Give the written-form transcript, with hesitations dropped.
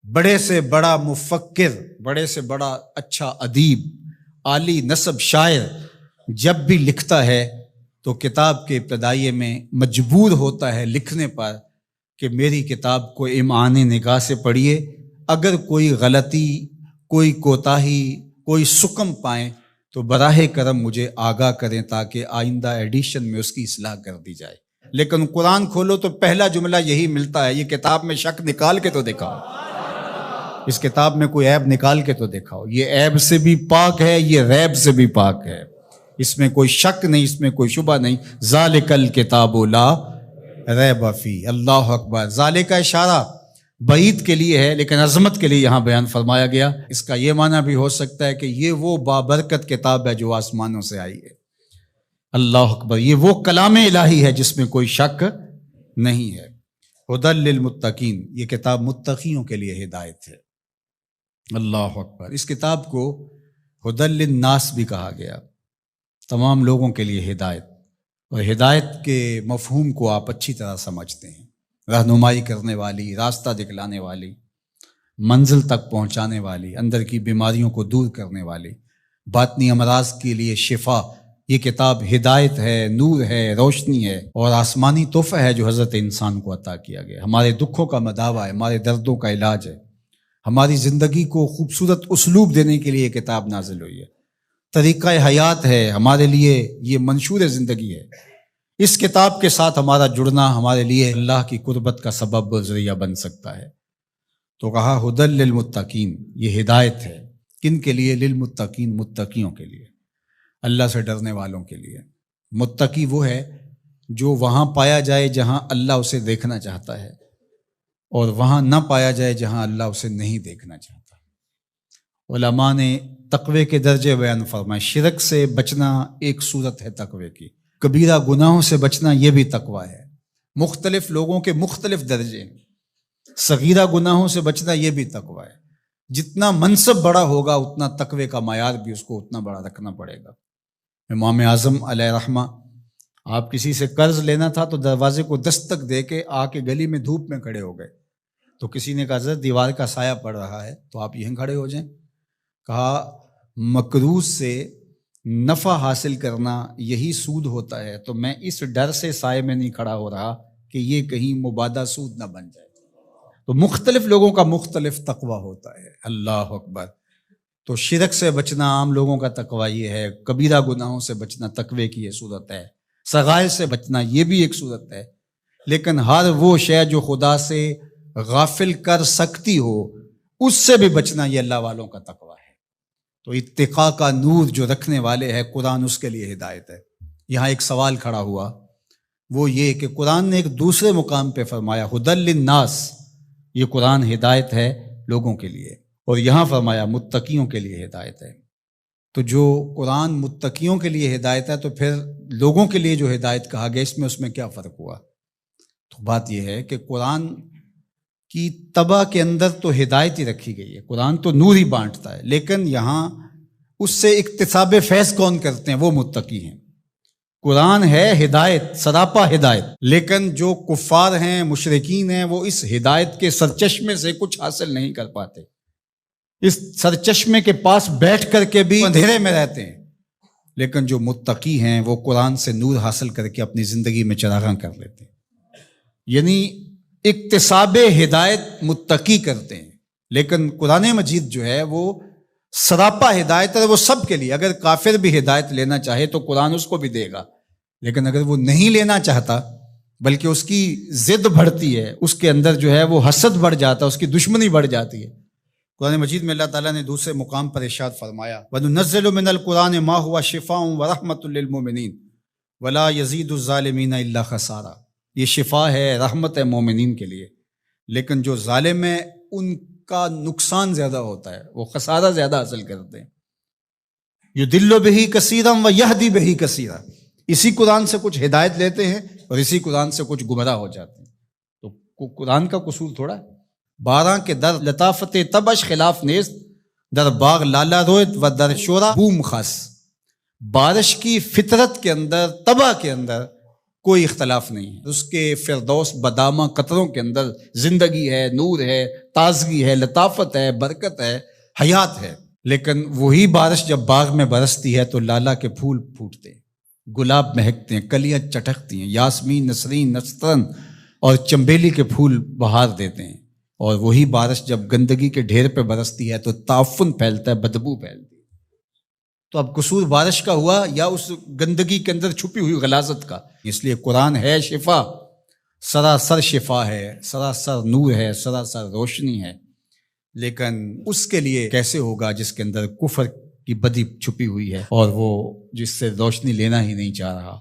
بڑے سے بڑا مفکر، بڑے سے بڑا اچھا ادیب، عالی نسب شاعر جب بھی لکھتا ہے تو کتاب کے ابتدائیے میں مجبور ہوتا ہے لکھنے پر کہ میری کتاب کو امعان نگاہ سے پڑھیے، اگر کوئی غلطی، کوئی کوتاہی، کوئی سکم پائیں تو براہ کرم مجھے آگاہ کریں تاکہ آئندہ ایڈیشن میں اس کی اصلاح کر دی جائے۔ لیکن قرآن کھولو تو پہلا جملہ یہی ملتا ہے، یہ کتاب میں شک نکال کے تو دکھاؤ، اس کتاب میں کوئی عیب نکال کے تو دکھاؤ، یہ عیب سے بھی پاک ہے، یہ ریب سے بھی پاک ہے، اس میں کوئی شک نہیں، اس میں کوئی شبہ نہیں۔ ذالک الکتاب لا ریب فیہ۔ اللہ اکبر۔ ذالک کا اشارہ بعید کے لیے ہے لیکن عظمت کے لیے یہاں بیان فرمایا گیا۔ اس کا یہ معنی بھی ہو سکتا ہے کہ یہ وہ بابرکت کتاب ہے جو آسمانوں سے آئی ہے۔ اللہ اکبر۔ یہ وہ کلام الہی ہے جس میں کوئی شک نہیں ہے۔ ھدی للمتقین، یہ کتاب متقیوں کے لیے ہدایت ہے۔ اللہ اکبر۔ اس کتاب کو ھدی للناس بھی کہا گیا، تمام لوگوں کے لیے ہدایت، اور ہدایت کے مفہوم کو آپ اچھی طرح سمجھتے ہیں، رہنمائی کرنے والی، راستہ دکھلانے والی، منزل تک پہنچانے والی، اندر کی بیماریوں کو دور کرنے والی، باطنی امراض کے لیے شفا۔ یہ کتاب ہدایت ہے، نور ہے، روشنی ہے، اور آسمانی تحفہ ہے جو حضرت انسان کو عطا کیا گیا۔ ہمارے دکھوں کا مداوع ہے، ہمارے دردوں کا علاج ہے، ہماری زندگی کو خوبصورت اسلوب دینے کے لیے یہ کتاب نازل ہوئی ہے، طریقہ حیات ہے، ہمارے لیے یہ منشور زندگی ہے۔ اس کتاب کے ساتھ ہمارا جڑنا ہمارے لیے اللہ کی قربت کا سبب اور ذریعہ بن سکتا ہے۔ تو کہا ھدی للمتقین، یہ ہدایت ہے کن کے لیے؟ للمتقین، متقیوں کے لیے، اللہ سے ڈرنے والوں کے لیے۔ متقی وہ ہے جو وہاں پایا جائے جہاں اللہ اسے دیکھنا چاہتا ہے، اور وہاں نہ پایا جائے جہاں اللہ اسے نہیں دیکھنا چاہتا۔ علماء نے تقوی کے درجے بیان فرمائے۔ شرک سے بچنا ایک صورت ہے تقوی کی، کبیرہ گناہوں سے بچنا یہ بھی تقوی ہے۔ مختلف لوگوں کے مختلف درجے ہیں، صغیرہ گناہوں سے بچنا یہ بھی تقوی ہے۔ جتنا منصب بڑا ہوگا اتنا تقوی کا معیار بھی اس کو اتنا بڑا رکھنا پڑے گا۔ امام اعظم علیہ رحمہ، آپ کسی سے قرض لینا تھا تو دروازے کو دستک دے کے آ کے گلی میں دھوپ میں کھڑے ہو گئے، تو کسی نے کہا حضرت دیوار کا سایہ پڑ رہا ہے تو آپ یہیں کھڑے ہو جائیں۔ کہا مقروض سے نفع حاصل کرنا یہی سود ہوتا ہے، تو میں اس ڈر سے سائے میں نہیں کھڑا ہو رہا کہ یہ کہیں مبادہ سود نہ بن جائے۔ تو مختلف لوگوں کا مختلف تقوی ہوتا ہے۔ اللہ اکبر۔ تو شرک سے بچنا عام لوگوں کا تقوی یہ ہے، کبیرہ گناہوں سے بچنا تقوی کی یہ صورت ہے، صغائر سے بچنا یہ بھی ایک صورت ہے، لیکن ہر وہ شے جو خدا سے غافل کر سکتی ہو اس سے بھی بچنا یہ اللہ والوں کا تقوی ہے۔ تو اتقاء کا نور جو رکھنے والے ہیں قرآن، اس کے لیے ہدایت ہے۔ یہاں ایک سوال کھڑا ہوا، وہ یہ کہ قرآن نے ایک دوسرے مقام پہ فرمایا ھدی للناس، یہ قرآن ہدایت ہے لوگوں کے لیے، اور یہاں فرمایا متقیوں کے لیے ہدایت ہے۔ تو جو قرآن متقیوں کے لیے ہدایت ہے تو پھر لوگوں کے لیے جو ہدایت کہا گیا اس میں کیا فرق ہوا؟ تو بات یہ ہے کہ قرآن کی طبع کے اندر تو ہدایت ہی رکھی گئی ہے، قرآن تو نور ہی بانٹتا ہے، لیکن یہاں اس سے اکتساب فیض کون کرتے ہیں؟ وہ متقی ہیں۔ قرآن ہے ہدایت، سراپا ہدایت، لیکن جو کفار ہیں، مشرکین ہیں، وہ اس ہدایت کے سرچشمے سے کچھ حاصل نہیں کر پاتے، اس سرچشمے کے پاس بیٹھ کر کے بھی اندھیرے میں رہتے ہیں، لیکن جو متقی ہیں وہ قرآن سے نور حاصل کر کے اپنی زندگی میں چراغاں کر لیتے ہیں۔ یعنی اکتساب ہدایت متقی کرتے ہیں، لیکن قرآن مجید جو ہے وہ سراپا ہدایت ہے، وہ سب کے لیے۔ اگر کافر بھی ہدایت لینا چاہے تو قرآن اس کو بھی دے گا، لیکن اگر وہ نہیں لینا چاہتا بلکہ اس کی ضد بڑھتی ہے، اس کے اندر جو ہے وہ حسد بڑھ جاتا ہے، اس کی دشمنی بڑھ جاتی ہے۔ قرآن مجید میں اللہ تعالیٰ نے دوسرے مقام پر ارشاد فرمایا وَنُنَزِّلُ مِنَ الْقُرْآنِ مَا هُوَ شِفَاءٌ وَرَحْمَةٌ لِّلْمُؤْمِنِينَ وَلَا يَزِيدُ الظَّالِمِينَ إِلَّا خَسَارًا۔ یہ شفا ہے، رحمت ہے مومنین کے لیے، لیکن جو ظالم ہے ان کا نقصان زیادہ ہوتا ہے، وہ خسارہ زیادہ حاصل کرتے ہیں۔ يُضِلُّ بِهِ كَثِيرًا وَيَهْدِي بِهِ كَثِيرًا۔ اسی قرآن سے کچھ ہدایت لیتے ہیں اور اسی قرآن سے کچھ گمراہ ہو جاتے ہیں۔ تو قرآن کا قصور تھوڑا ہے۔ 12 کے در لطافت تبش خلاف نیست، در باغ لالا رویت و در شورا بوم خاص۔ بارش کی فطرت کے اندر، طبع کے اندر کوئی اختلاف نہیں ہے، اس کے فردوس بدامہ قطروں کے اندر زندگی ہے، نور ہے، تازگی ہے، لطافت ہے، برکت ہے، حیات ہے۔ لیکن وہی بارش جب باغ میں برستی ہے تو لالا کے پھول پھوٹتے ہیں، گلاب مہکتے ہیں، کلیاں چٹکتی ہیں، یاسمین، نسرین، نسترن اور چمبیلی کے پھول بہار دیتے ہیں۔ اور وہی بارش جب گندگی کے ڈھیر پہ برستی ہے تو تعفن پھیلتا ہے، بدبو پھیلتی ہے۔ تو اب قصور بارش کا ہوا یا اس گندگی کے اندر چھپی ہوئی غلاظت کا؟ اس لیے قرآن ہے شفا، سراسر شفا ہے، سراسر نور ہے، سراسر روشنی ہے۔ لیکن اس کے لیے کیسے ہوگا جس کے اندر کفر کی بدی چھپی ہوئی ہے اور وہ جس سے روشنی لینا ہی نہیں چاہ رہا۔